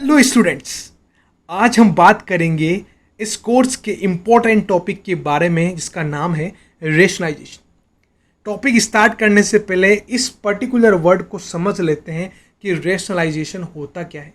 Hello students, आज हम बात करेंगे इस कोर्स के इम्पोर्टेंट टॉपिक के बारे में जिसका नाम है रेशनलाइजेशन। टॉपिक स्टार्ट करने से पहले इस पर्टिकुलर वर्ड को समझ लेते हैं कि रेशनलाइजेशन होता क्या है।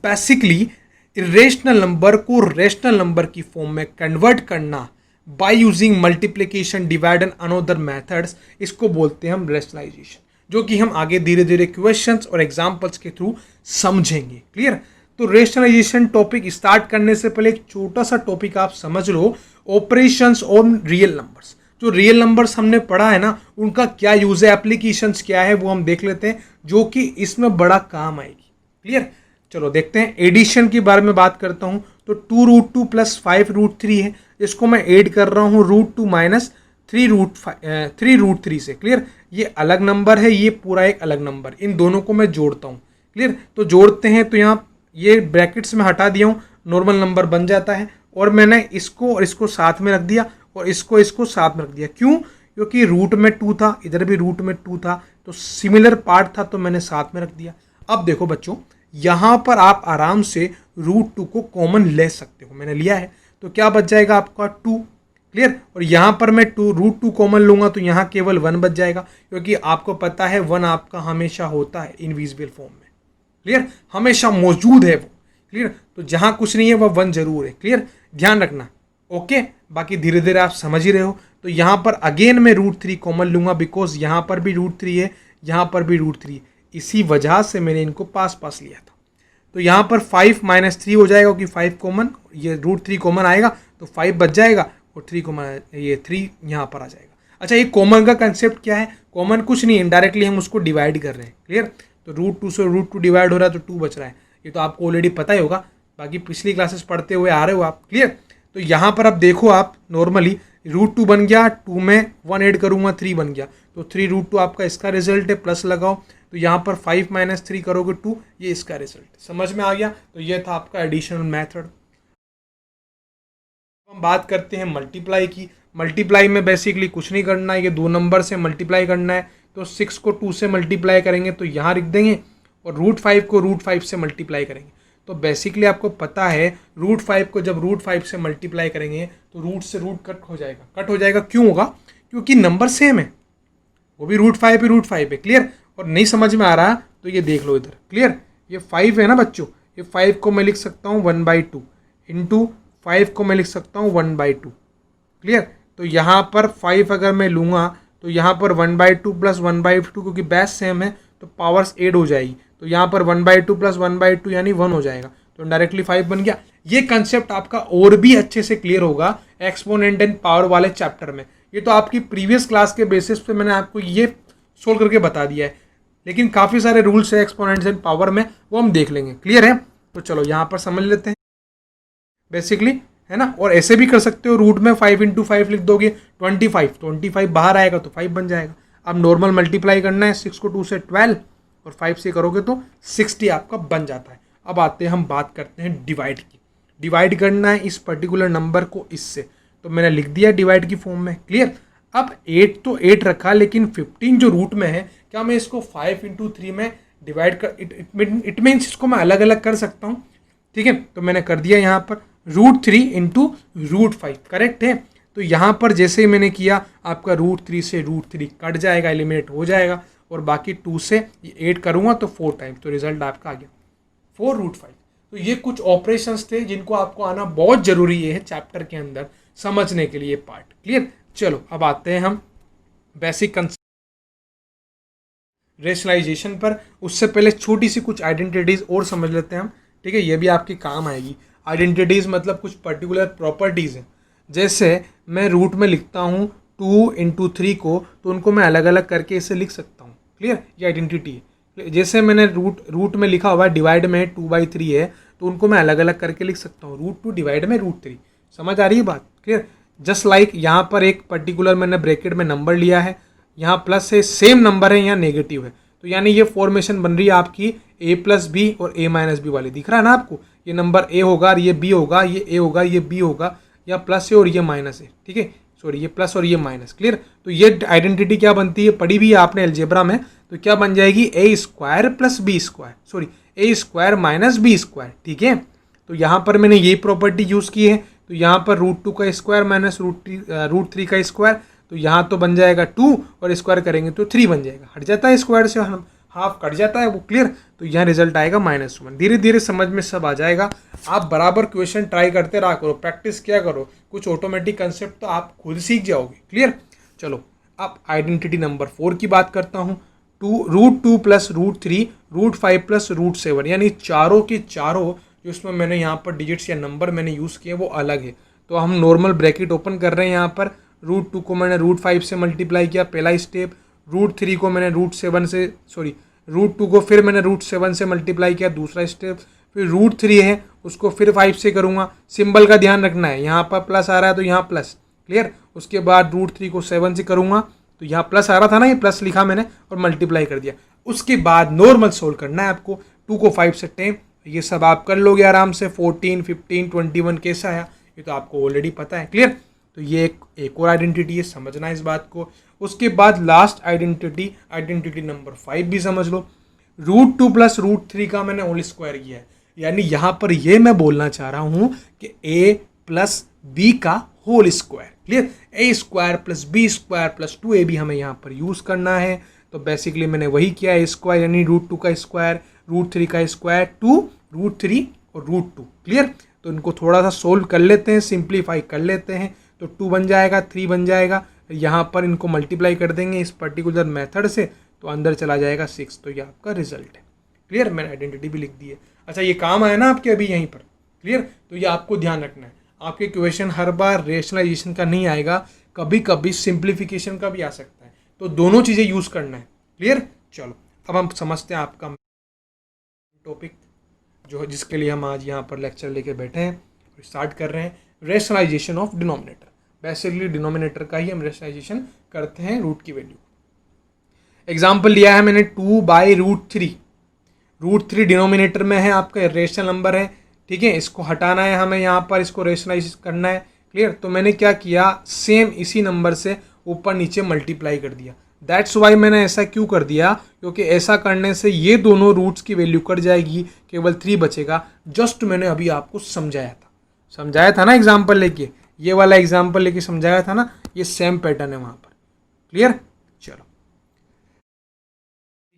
बेसिकली इरेशनल नंबर को रेशनल नंबर की फॉर्म में कन्वर्ट करना by using multiplication, divide and another methods, इसको बोलते हैं हम रेशनलाइजेशन, जो कि हम आगे धीरे धीरे क्वेश्चंस और एग्जांपल्स के थ्रू समझेंगे। क्लियर? तो रेशनलाइजेशन टॉपिक स्टार्ट करने से पहले एक छोटा सा टॉपिक आप समझ लो, ऑपरेशंस ऑन रियल नंबर्स। जो रियल नंबर्स हमने पढ़ा है ना, उनका क्या यूज है, एप्लीकेशंस क्या है, वो हम देख लेते हैं, जो कि इसमें बड़ा काम आएगी। क्लियर? चलो देखते हैं। एडिशन के बारे में बात करता हूं तो 2√2 प्लस 5√3 है, इसको मैं ऐड कर रहा हूं √2 माइनस 3√3 से। क्लियर? ये अलग नंबर है, ये पूरा एक अलग नंबर, इन दोनों को मैं जोड़ता हूँ। क्लियर? तो जोड़ते हैं तो यहाँ ये ब्रैकेट्स में हटा दिया हूँ, नॉर्मल नंबर बन जाता है। और मैंने इसको और इसको साथ में रख दिया और इसको साथ में रख दिया। क्यों? क्योंकि रूट में 2 था, इधर भी रूट में 2 था, तो सिमिलर पार्ट था, तो मैंने साथ में रख दिया। अब देखो बच्चों, यहाँ पर आप आराम से √2 को कॉमन ले सकते हो। मैंने लिया है, तो क्या बच जाएगा आपका 2। क्लियर? और यहाँ पर मैं √2 कॉमन लूंगा तो यहाँ केवल 1 बच जाएगा, क्योंकि आपको पता है 1 आपका हमेशा होता है इनविजिबल फॉर्म में। क्लियर? हमेशा मौजूद है वो। क्लियर? तो जहाँ कुछ नहीं है वह 1 जरूर है। क्लियर? ध्यान रखना। ओके, बाकी धीरे धीरे आप समझ ही रहे हो। तो यहाँ पर अगेन मैं √3 कॉमन लूंगा, बिकॉज यहाँ पर भी √3 है, यहाँ पर भी √3 है। इसी वजह से मैंने इनको पास लिया था। तो यहाँ पर 5 - 3 हो जाएगा, क्योंकि 5 कॉमन, ये √3 कॉमन आएगा तो 5 बच जाएगा और 3 कॉमन, ये 3 यहाँ पर आ जाएगा। अच्छा, ये कॉमन का कंसेप्ट क्या है? कॉमन कुछ नहीं, इनडायरेक्टली हम उसको डिवाइड कर रहे हैं। क्लियर? तो √2 से √2 डिवाइड हो रहा है तो 2 बच रहा है। ये तो आपको ऑलरेडी पता ही होगा, बाकी पिछली क्लासेस पढ़ते हुए आ रहे हो आप। क्लियर? तो यहाँ पर अब देखो, आप नॉर्मली √2 बन गया, 2 में 1 ऐड करूँगा 3 बन गया, तो 3√2 आपका इसका रिजल्ट है। प्लस लगाओ तो यहाँ पर 5 - 3 करोगे 2, ये इसका रिजल्ट। समझ में आ गया? तो ये था आपका एडिशनल मेथड। हम बात करते हैं मल्टीप्लाई की। मल्टीप्लाई में बेसिकली कुछ नहीं करना है, ये 2 नंबर से मल्टीप्लाई करना है। तो 6 को 2 से मल्टीप्लाई करेंगे तो यहाँ लिख देंगे, और √5 को √5 से मल्टीप्लाई करेंगे। तो बेसिकली आपको पता है √5 को जब √5 से मल्टीप्लाई करेंगे तो रूट से रूट कट हो जाएगा। कट हो जाएगा क्यों होगा? क्योंकि नंबर सेम है, वो भी √5 ही √5 है। क्लियर? और नहीं समझ में आ रहा तो ये देख लो इधर। क्लियर? ये 5 है ना बच्चों, ये 5 को मैं लिख सकता हूँ 1/2 इंटू 5 को मैं लिख सकता हूँ 1/2। क्लियर? तो यहाँ पर 5 अगर मैं लूँगा तो यहाँ पर 1/2 प्लस 1/2, क्योंकि बेस सेम है तो पावर्स ऐड हो जाएगी। तो यहाँ पर 1/2 प्लस 1/2 यानी 1 हो जाएगा, तो डायरेक्टली 5 बन गया। ये कंसेप्ट आपका और भी अच्छे से क्लियर होगा एक्सपोनेंट एंड पावर वाले चैप्टर में। ये तो आपकी प्रीवियस क्लास के बेसिस पे मैंने आपको ये सोल्व करके बता दिया है, लेकिन काफ़ी सारे रूल्स है एक्सपोनेंट्स एंड पावर में, वो हम देख लेंगे। क्लियर है? तो चलो यहाँ पर समझ लेते हैं बेसिकली, है ना। और ऐसे भी कर सकते हो, रूट में 5 × 5 लिख दोगे 25 बाहर आएगा तो 5 बन जाएगा। अब नॉर्मल मल्टीप्लाई करना है, 6 को 2 से 12 और 5 से करोगे तो 60 आपका बन जाता है। अब आते हैं, हम बात करते हैं डिवाइड की। डिवाइड करना है इस पर्टिकुलर नंबर को इससे, तो मैंने लिख दिया डिवाइड की फॉर्म में। क्लियर? अब 8 तो 8 रखा, लेकिन 15 जो रूट में है, क्या मैं इसको 5 × 3 में डिवाइड कर, इट मीन्स इसको मैं अलग अलग कर सकता हूँ। ठीक है? तो मैंने कर दिया यहाँ पर √3 × √5। करेक्ट है? तो यहाँ पर जैसे ही मैंने किया, आपका √3 से √3 कट जाएगा, एलिमिनेट हो जाएगा, और बाकी 2 से 8 करूँगा तो 4 टाइम्स, तो रिजल्ट आपका आ गया 4√5। तो ये कुछ ऑपरेशंस थे जिनको आपको आना बहुत जरूरी है चैप्टर के अंदर समझने के लिए पार्ट। क्लियर? चलो अब आते हैं हम बेसिक कंसेप्ट रेशनलाइजेशन पर। उससे पहले छोटी सी कुछ आइडेंटिटीज और समझ लेते हैं हम। ठीक है? ये भी आपके काम आएगी। आइडेंटिटीज मतलब कुछ पर्टिकुलर प्रॉपर्टीज हैं। जैसे मैं रूट में लिखता हूँ 2 × 3 को, तो उनको मैं अलग अलग करके इसे लिख सकता हूँ। क्लियर? ये आइडेंटिटी है। जैसे मैंने रूट में लिखा हुआ है, डिवाइड में 2/3 है, तो उनको मैं अलग अलग करके लिख सकता हूँ, √2 डिवाइड में √3। समझ आ रही है बात? क्लियर? जस्ट लाइक यहाँ पर एक पर्टिकुलर मैंने ब्रैकेट में नंबर लिया है, यहाँ प्लस है, सेम नंबर है, यहाँ नेगेटिव है, तो यानी ये फॉर्मेशन बन रही है आपकी a + b और a - b वाली। दिख रहा है ना आपको? ये नंबर a होगा और ये b होगा, ये a होगा, ये b होगा, या प्लस है और ये माइनस है। ठीक है? सॉरी, ये प्लस और ये माइनस। क्लियर? तो ये आइडेंटिटी क्या बनती है, पढ़ी भी है आपने अलजेब्रा में, तो क्या बन जाएगी a² + b², सॉरी ए स्क्वायर माइनस बी स्क्वायर, ठीक है। तो यहाँ पर मैंने ये प्रॉपर्टी यूज़ की है, तो यहाँ पर रूट 2 का स्क्वायर माइनस रूट 3 का स्क्वायर, तो यहाँ तो बन जाएगा 2 और स्क्वायर करेंगे तो 3 बन जाएगा, हट जाता है स्क्वायर से, हम हाफ कट जाता है वो, क्लियर। तो यहाँ रिजल्ट आएगा -1। धीरे धीरे समझ में सब आ जाएगा। आप बराबर क्वेश्चन ट्राई करते रहा करो, प्रैक्टिस किया करो, कुछ ऑटोमेटिक कंसेप्ट तो आप खुद सीख जाओगे, क्लियर। चलो अब आइडेंटिटी नंबर 4 की बात करता हूँ। रूट 2 प्लस रूट 3 रूट 5 प्लस रूट 7, यानी चारों के चारों जो इसमें मैंने यहाँ पर डिजिट्स या नंबर मैंने यूज़ किए वो अलग है। तो हम नॉर्मल ब्रैकेट ओपन कर रहे हैं, यहाँ पर रूट 2 को मैंने रूट 5 से मल्टीप्लाई किया, पहला स्टेप। रूट 3 को मैंने रूट 2 को फिर मैंने रूट 7 से मल्टीप्लाई किया, दूसरा स्टेप। फिर रूट 3 है उसको फिर 5 से करूँगा। सिंबल का ध्यान रखना है, यहाँ पर प्लस आ रहा है तो यहाँ प्लस, क्लियर। उसके बाद रूट 3 को 7 से करूँगा, तो यहाँ प्लस आ रहा था ना, ये प्लस लिखा मैंने और मल्टीप्लाई कर दिया। उसके बाद नॉर्मल सोल्व करना है आपको, 2 को 5 से 10, ये सब आप कर लोगे आराम से। 14, 15, 21 कैसा आया ये तो आपको ऑलरेडी पता है, क्लियर। तो ये एक और आइडेंटिटी है, समझना है इस बात को। उसके बाद लास्ट आइडेंटिटी नंबर 5 भी समझ लो। रूट 2 प्लस रूट 3 का मैंने होल स्क्वायर किया है, यानी यहाँ पर ये मैं बोलना चाह रहा हूँ कि a प्लस बी का whole square, clear. A square plus B square plus 2ab हमें यहाँ पर यूज़ करना है। तो बेसिकली मैंने वही किया है, स्क्वायर यानी रूट 2 का स्क्वायर, रूट 3 का स्क्वायर, 2 रूट 3 और रूट 2, क्लियर। तो इनको थोड़ा सा सोल्व कर लेते हैं, सिंप्लीफाई कर लेते हैं, तो 2 बन जाएगा, 3 बन जाएगा। यहाँ पर इनको मल्टीप्लाई कर देंगे इस पर्टिकुलर मेथड से, तो अंदर चला जाएगा 6, तो ये आपका रिजल्ट है, क्लियर। मैंने आइडेंटिटी भी लिख दी है। अच्छा, ये काम आया ना आपके अभी यहीं पर, क्लियर। तो ये आपको ध्यान रखना है, आपके क्वेश्चन हर बार रेशनलाइजेशन का नहीं आएगा, कभी कभी सिंप्लीफिकेशन का भी आ सकता है, तो दोनों चीज़ें यूज़ करना है, क्लियर। चलो अब हम समझते हैं आपका टॉपिक जो जिसके लिए हम आज यहाँ पर लेक्चर लेके बैठे हैं, स्टार्ट कर रहे हैं। Rationalisation of denominator, basically denominator का ही हम रेशनलाइजेशन करते हैं रूट की वैल्यू। एग्जाम्पल लिया है मैंने 2/√3, रूट 3 डिनोमिनेटर में है, आपका रेशनल नंबर है, ठीक है। इसको हटाना है हमें, यहाँ पर इसको रेशनलाइज करना है, क्लियर। तो मैंने क्या किया, सेम इसी नंबर से ऊपर नीचे मल्टीप्लाई कर दिया। दैट्स वाई मैंने ऐसा क्यों कर दिया, क्योंकि ऐसा करने से ये दोनों रूट्स की वैल्यू कट जाएगी, केवल 3 बचेगा। जस्ट मैंने अभी आपको समझाया था ना एग्जाम्पल लेके, ये वाला एग्जाम्पल लेके समझाया था ना, ये सेम पैटर्न है वहाँ पर, क्लियर। चलो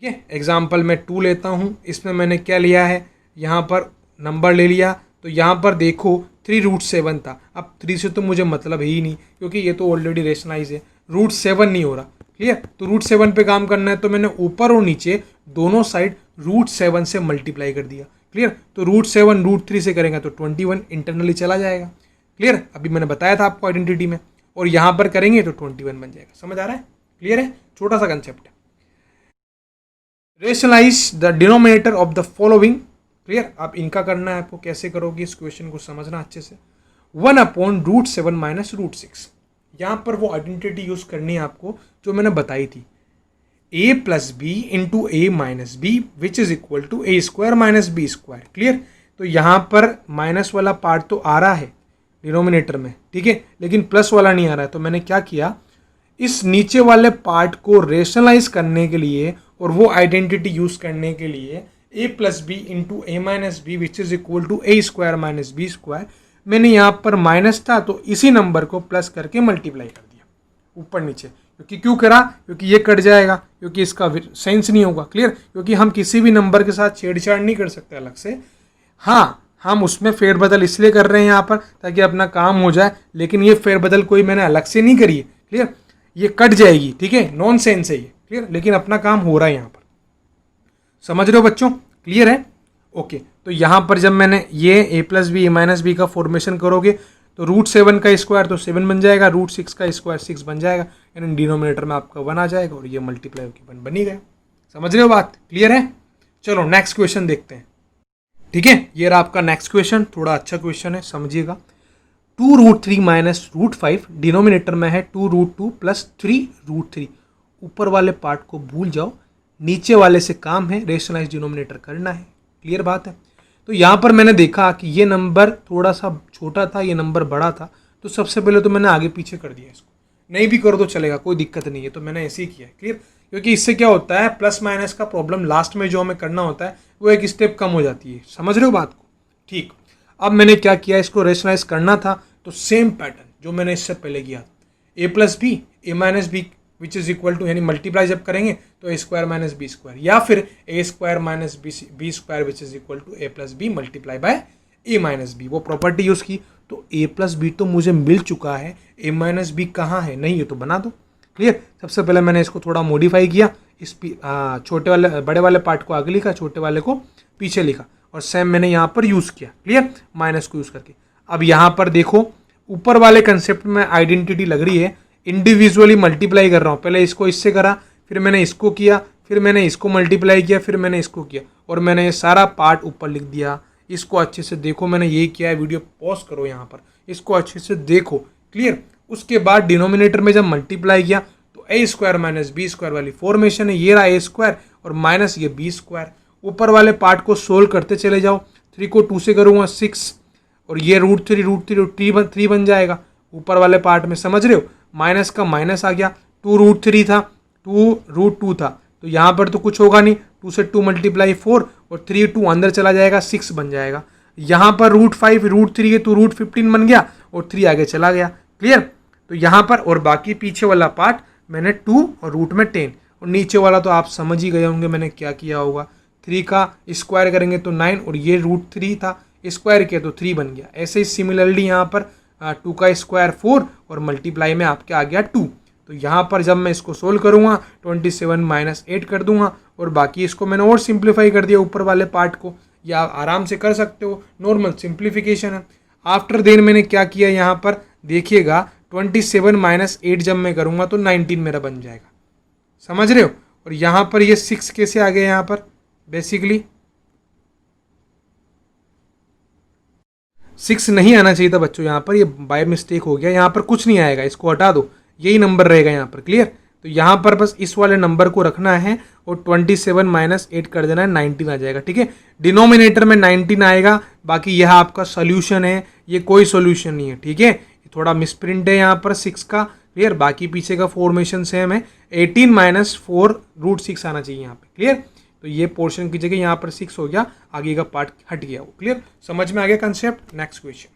ठीक है, एग्जाम्पल मैं 2 लेता हूँ। इसमें मैंने क्या लिया है, यहाँ पर नंबर ले लिया, तो यहाँ पर देखो 3√7 था। अब 3 से तो मुझे मतलब है ही नहीं, क्योंकि ये तो ऑलरेडी रेशनलाइज है। √7 नहीं हो रहा, क्लियर। तो √7 पे काम करना है, तो मैंने ऊपर और नीचे दोनों साइड √7 से मल्टीप्लाई कर दिया, क्लियर। तो √7 √3 से करेंगे तो 21 इंटरनली चला जाएगा, क्लियर। अभी मैंने बताया था आपको आइडेंटिटी में, और यहाँ पर करेंगे तो 21 बन जाएगा। समझ आ रहा है, क्लियर है, छोटा सा कंसेप्ट है। Rationalise the denominator of the following, clear. आप इनका करना है आपको, कैसे करोगे इस क्वेश्चन को समझना अच्छे से। 1/√7 माइनस √6, यहाँ पर वो आइडेंटिटी यूज करनी है आपको जो मैंने बताई थी, a plus b into a minus B which is equal to a square minus B square, clear. तो यहाँ पर माइनस वाला पार्ट तो आ रहा है डिनोमिनेटर में, ठीक है, लेकिन प्लस वाला नहीं आ रहा है। तो मैंने क्या किया, इस नीचे वाले पार्ट को रेशनलाइज करने के लिए और वो आइडेंटिटी यूज करने के लिए a plus b into a minus B which is equal to a square minus B square, मैंने यहाँ पर माइनस था तो इसी नंबर को प्लस करके मल्टीप्लाई कर दिया ऊपर नीचे। क्योंकि क्यों करा, क्योंकि ये कट जाएगा, क्योंकि इसका सेंस नहीं होगा, क्लियर। क्योंकि हम किसी भी नंबर के साथ छेड़छाड़ नहीं कर सकते अलग से। हाँ, हम उसमें फेरबदल इसलिए कर रहे हैं यहाँ पर ताकि अपना काम हो जाए, लेकिन ये फेरबदल कोई मैंने अलग से नहीं करी है, क्लियर। ये कट जाएगी, ठीक है, नॉन सेंस है ये, क्लियर, लेकिन अपना काम हो रहा है यहाँ पर। समझ रहे हो बच्चों, क्लियर है, ओके। तो यहाँ पर जब मैंने ये a plus B A minus b का फॉर्मेशन करोगे तो √7 का स्क्वायर तो 7 बन जाएगा, √6 का स्क्वायर 6 बन जाएगा, यानी डिनोमिनेटर में आपका 1 आ जाएगा और ये मल्टीप्लाई होकर 1 बन ही गया। समझ रहे हो बात, क्लियर है। चलो नेक्स्ट क्वेश्चन देखते हैं, ठीक है। ये रहा आपका नेक्स्ट क्वेश्चन, थोड़ा अच्छा क्वेश्चन है, समझिएगा। 2√3 माइनस √5 डिनोमिनेटर में है 2√2 प्लस 3√3। ऊपर वाले पार्ट को भूल जाओ, नीचे वाले से काम है, रेशनलाइज डिनोमिनेटर करना है, क्लियर बात है। तो यहाँ पर मैंने देखा कि ये नंबर थोड़ा सा छोटा था, ये नंबर बड़ा था, तो सबसे पहले तो मैंने आगे पीछे कर दिया इसको, नहीं भी कर दो चलेगा, कोई दिक्कत नहीं है, तो मैंने ऐसे ही किया, क्लियर। क्योंकि इससे क्या होता है, प्लस माइनस का प्रॉब्लम लास्ट में जो हमें करना होता है वो एक स्टेप कम हो जाती है। समझ रहे हो बात को? ठीक। अब मैंने क्या किया, इसको रेशनलाइज करना था तो सेम पैटर्न जो मैंने इससे पहले किया, A plus B A minus B which is equal to, यानी मल्टीप्लाई जब करेंगे तो A square minus B square, या फिर A square minus B square which is equal to A plus B multiply by A minus B. वो property use की तो ए plus B तो मुझे मिल चुका है, ए माइनस बी कहाँ है, नहीं है तो बना दो। क्लियर। सबसे पहले मैंने इसको थोड़ा मॉडिफाई किया, इस छोटे वाले बड़े वाले पार्ट को आगे लिखा, छोटे वाले को पीछे लिखा, और सेम मैंने यहाँ पर यूज़ किया। क्लियर, माइनस को यूज़ करके। अब यहाँ पर देखो ऊपर वाले कंसेप्ट में आइडेंटिटी लग रही है, इंडिविजुअली मल्टीप्लाई कर रहा हूँ। पहले इसको इससे करा, फिर मैंने इसको किया, फिर मैंने इसको मल्टीप्लाई किया, फिर मैंने इसको किया, और मैंने ये सारा पार्ट ऊपर लिख दिया। इसको अच्छे से देखो, मैंने ये किया है, वीडियो पॉज करो यहाँ पर, इसको अच्छे से देखो। क्लियर। उसके बाद डिनोमिनेटर में जब मल्टीप्लाई किया तो A square minus B square वाली फॉर्मेशन है, ये रहा ए स्क्वायर और माइनस ये बी स्क्वायर। ऊपर वाले पार्ट को सोल्व करते चले जाओ, 3 को 2 से करूँगा 6, और ये √3 बन जाएगा ऊपर वाले पार्ट में। समझ रहे हो? माइनस का माइनस आ गया, 2√3 था, 2√2 था, तो यहाँ पर तो कुछ होगा नहीं, 2 से 2 मल्टीप्लाई 4 और 3 2 अंदर चला जाएगा, 6 बन जाएगा। यहाँ पर √5 √3 है तो √15 बन गया और 3 आगे चला गया। क्लियर। तो यहाँ पर और बाकी पीछे वाला पार्ट मैंने 2 और रूट में 10, और नीचे वाला तो आप समझ ही गए होंगे मैंने क्या किया होगा। 3 का स्क्वायर करेंगे तो 9, और ये √3 था, स्क्वायर किया तो 3 बन गया। ऐसे ही सिमिलरली यहाँ पर 2 का स्क्वायर 4 और मल्टीप्लाई में आपके आ गया 2। तो यहाँ पर जब मैं इसको सोल्व करूँगा 27 - 8 कर दूंगा, और बाकी इसको मैंने और सिंप्लीफाई कर दिया ऊपर वाले पार्ट को, या आराम से कर सकते हो, नॉर्मल सिंप्लीफिकेशन है। आफ्टर देन मैंने क्या किया, यहाँ पर देखिएगा 27 - 8 जब मैं करूँगा तो 19 मेरा बन जाएगा। समझ रहे हो? और यहाँ पर ये 6 कैसे आ गए, यहाँ पर बेसिकली 6 नहीं आना चाहिए था बच्चों, यहाँ पर ये बाय मिस्टेक हो गया, यहाँ पर कुछ नहीं आएगा, इसको हटा दो, यही नंबर रहेगा यहाँ पर। क्लियर। तो यहाँ पर बस इस वाले नंबर को रखना है और 27 - 8 कर देना है, 19 आ जाएगा। ठीक है। डिनोमिनेटर में 19 आएगा, बाकी यह आपका सोल्यूशन है, ये कोई सोल्यूशन नहीं है। ठीक है। थोड़ा मिसप्रिंट है यहाँ पर 6 का। क्लियर। बाकी पीछे का फॉर्मेशन सेम है, 18 - 4 √6 आना चाहिए यहाँ पे। क्लियर। तो ये पोर्शन की जगह यहाँ पर 6 हो गया, आगे का पार्ट हट गया वो। क्लियर। समझ में आ गया concept. Next question.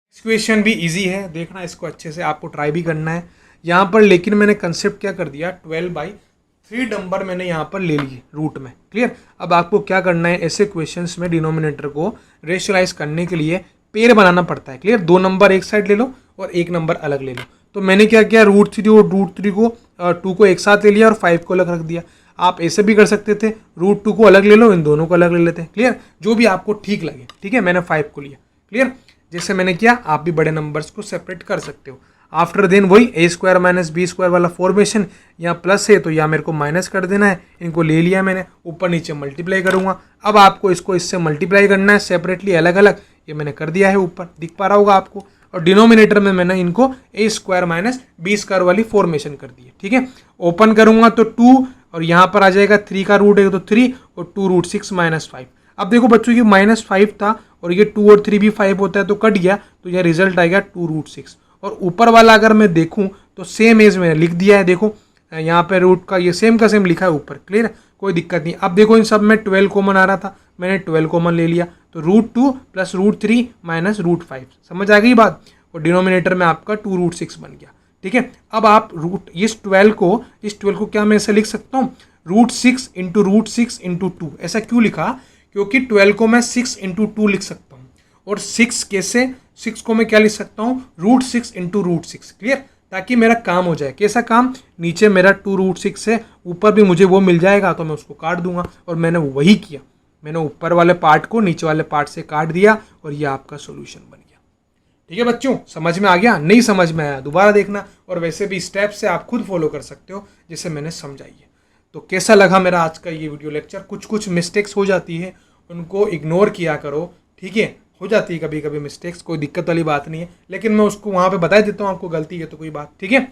Next question भी इजी है, देखना इसको अच्छे से, आपको ट्राई भी करना है यहाँ पर। लेकिन मैंने कंसेप्ट क्या कर दिया, 12/3 नंबर मैंने यहाँ पर ले लिए रूट में। क्लियर। अब आपको क्या करना है, ऐसे क्वेश्चंस में डिनोमिनेटर को रेशनलाइज करने के लिए पेयर बनाना पड़ता है। क्लियर। 2 नंबर एक साइड ले लो और 1 नंबर अलग ले लो। तो मैंने क्या किया, √3 और √3 को 2 को एक साथ ले लिया और 5 को अलग रख दिया। आप ऐसे भी कर सकते थे, √2 को अलग ले लो, इन दोनों को अलग ले लेते हैं। क्लियर। जो भी आपको ठीक लगे। ठीक है। मैंने 5 को लिया। क्लियर। जैसे मैंने किया, आप भी बड़े नंबर्स को सेपरेट कर सकते हो। आफ्टर देन वही ए स्क्वायर माइनस बी स्क्वायर वाला फॉर्मेशन, यहाँ प्लस है तो यहाँ मेरे को माइनस कर देना है। इनको ले लिया मैंने, ऊपर नीचे मल्टीप्लाई करूँगा। अब आपको इसको इससे मल्टीप्लाई करना है सेपरेटली, अलग अलग, ये मैंने कर दिया है, ऊपर दिख पा रहा होगा आपको। और डिनोमिनेटर में मैंने इनको ए स्क्वायर माइनस बी स्क्वायर वाली फॉर्मेशन कर दी है। ठीक है। ओपन करूँगा तो 2, और यहाँ पर आ जाएगा 3 का रूट है तो 3, और 2 √6 - 5। अब देखो बच्चों, ये -5 था और ये 2 और 3 भी 5 होता है तो कट गया, तो यह रिजल्ट आ गया 2 √6। और ऊपर वाला अगर मैं देखूं तो सेम एज मैंने लिख दिया है, देखो यहाँ पे रूट का ये सेम का सेम लिखा है ऊपर। क्लियर। कोई दिक्कत नहीं। अब देखो इन सब में 12 कॉमन आ रहा था, मैंने 12 कॉमन ले लिया, तो √2 + √3 - √5। समझ आ गई बात। और डिनोमिनेटर में आपका 2 √6 बन गया। ठीक है। अब आप इस 12 को क्या मैं ऐसे लिख सकता हूँ, √6 × √6 × 2। ऐसा क्यों लिखा, क्योंकि 12 को मैं 6 × 2 लिख सकता हूँ, और 6 को मैं क्या लिख सकता हूँ, √6 × √6। क्लियर। ताकि मेरा काम हो जाए। कैसा काम, नीचे मेरा 2 √6 है, ऊपर भी मुझे वो मिल जाएगा तो मैं उसको काट दूंगा। और मैंने वही किया, मैंने ऊपर वाले पार्ट को नीचे वाले पार्ट से काट दिया, और ये आपका सोल्यूशन बन गया। ठीक है बच्चों, समझ में आ गया? नहीं समझ में आया दोबारा देखना, और वैसे भी स्टेप से आप खुद फॉलो कर सकते हो जैसे मैंने समझाई है। तो कैसा लगा मेरा आज का ये वीडियो लेक्चर? कुछ मिस्टेक्स हो जाती है, उनको इग्नोर किया करो। ठीक है। हो जाती है कभी कभी मिस्टेक्स, कोई दिक्कत वाली बात नहीं है, लेकिन मैं उसको वहाँ पे बता देता हूँ आपको गलती है तो कोई बात। ठीक है।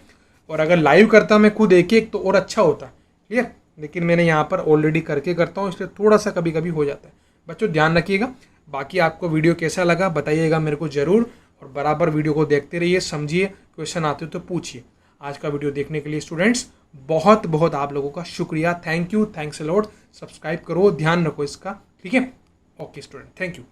और अगर लाइव करता मैं खुद एक तो और अच्छा होता। क्लियर। लेकिन मैंने यहाँ पर ऑलरेडी करके करता हूँ, इसलिए थोड़ा सा कभी कभी हो जाता है। बच्चों ध्यान रखिएगा। बाकी आपको वीडियो कैसा लगा बताइएगा मेरे को ज़रूर, और बराबर वीडियो को देखते रहिए, समझिए, क्वेश्चन आते हो तो पूछिए। आज का वीडियो देखने के लिए स्टूडेंट्स बहुत बहुत आप लोगों का शुक्रिया, thank you, thanks a lot. Subscribe करो, ध्यान रखो इसका, ठीक है। Okay student, thank you.